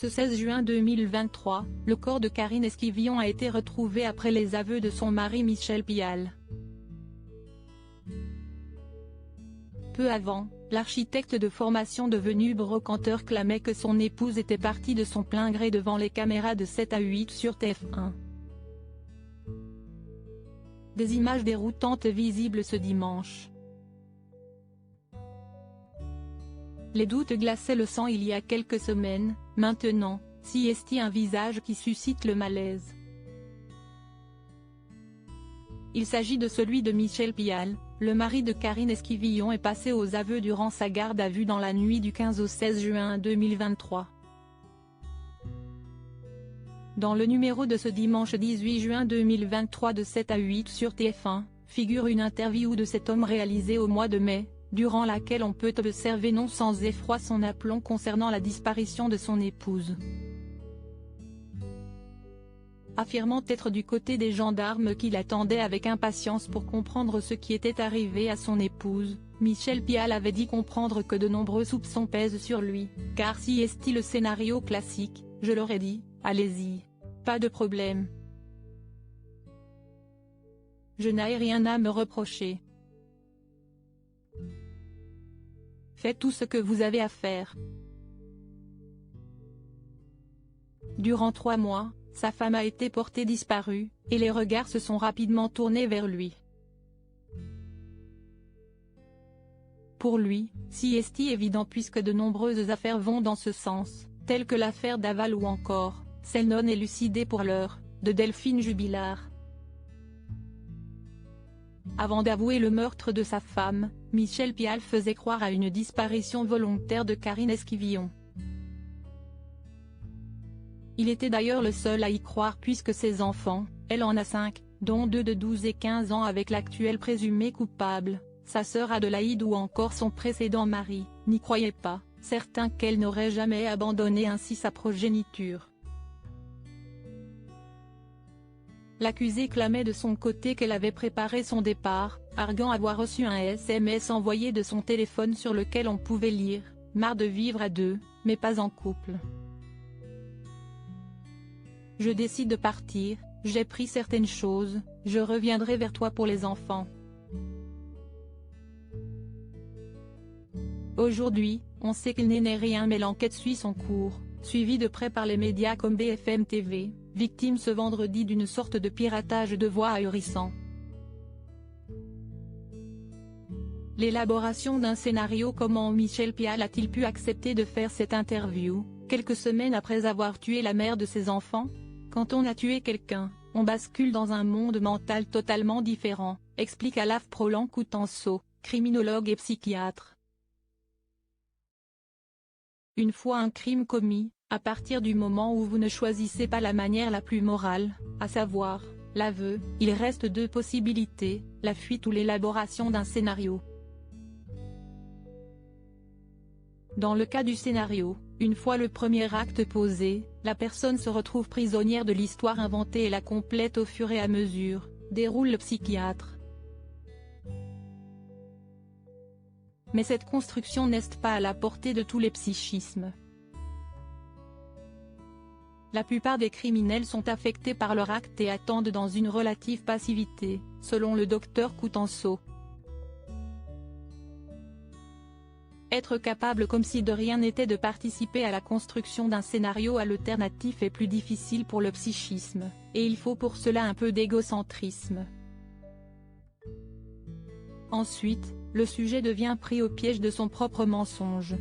Ce 16 juin 2023, le corps de Karine Esquivillon a été retrouvé après les aveux de son mari Michel Pial. Peu avant, l'architecte de formation devenu brocanteur clamait que son épouse était partie de son plein gré devant les caméras de 7 à 8 sur TF1. Des images déroutantes visibles ce dimanche. Les doutes glaçaient le sang il y a quelques semaines, maintenant, si est-il un visage qui suscite le malaise. Il s'agit de celui de Michel Pial, le mari de Karine Esquivillon est passé aux aveux durant sa garde à vue dans la nuit du 15 au 16 juin 2023. Dans le numéro de ce dimanche 18 juin 2023 de 7 à 8 sur TF1, figure une interview de cet homme réalisée au mois de mai, durant laquelle on peut observer non sans effroi son aplomb concernant la disparition de son épouse. Affirmant être du côté des gendarmes qui l'attendaient avec impatience pour comprendre ce qui était arrivé à son épouse, Michel Pial avait dit comprendre que de nombreux soupçons pèsent sur lui, car si est-il le scénario classique, je leur ai dit, allez-y. Pas de problème. Je n'ai rien à me reprocher. Faites tout ce que vous avez à faire. Durant 3 mois, sa femme a été portée disparue, et les regards se sont rapidement tournés vers lui. Pour lui, si est évident puisque de nombreuses affaires vont dans ce sens, telles que l'affaire Daval ou encore, celle non élucidée pour l'heure, de Delphine Jubilard. Avant d'avouer le meurtre de sa femme, Michel Pial faisait croire à une disparition volontaire de Karine Esquivillon. Il était d'ailleurs le seul à y croire puisque ses enfants, elle en a 5, dont 2 de 12 et 15 ans avec l'actuel présumé coupable, sa sœur Adélaïde ou encore son précédent mari, n'y croyaient pas, certains qu'elle n'aurait jamais abandonné ainsi sa progéniture. L'accusée clamait de son côté qu'elle avait préparé son départ, arguant avoir reçu un SMS envoyé de son téléphone sur lequel on pouvait lire « Marre de vivre à deux, mais pas en couple. Je décide de partir, j'ai pris certaines choses, je reviendrai vers toi pour les enfants. » Aujourd'hui, on sait qu'il n'est rien mais l'enquête suit son cours, suivie de près par les médias comme BFM TV, victime ce vendredi d'une sorte de piratage de voix ahurissant. L'élaboration d'un scénario. Comment Michel Pial a-t-il pu accepter de faire cette interview, quelques semaines après avoir tué la mère de ses enfants? Quand on a tué quelqu'un, on bascule dans un monde mental totalement différent, explique Alaf Prolan Coutenceau, criminologue et psychiatre. Une fois un crime commis, à partir du moment où vous ne choisissez pas la manière la plus morale, à savoir, l'aveu, il reste 2 possibilités, la fuite ou l'élaboration d'un scénario. Dans le cas du scénario, une fois le premier acte posé, la personne se retrouve prisonnière de l'histoire inventée et la complète au fur et à mesure, déroule le psychiatre. Mais cette construction n'est pas à la portée de tous les psychismes. La plupart des criminels sont affectés par leur acte et attendent dans une relative passivité, selon le docteur Coutenceau. Être capable comme si de rien n'était de participer à la construction d'un scénario alternatif est plus difficile pour le psychisme, et il faut pour cela un peu d'égocentrisme. Ensuite, le sujet devient pris au piège de son propre mensonge.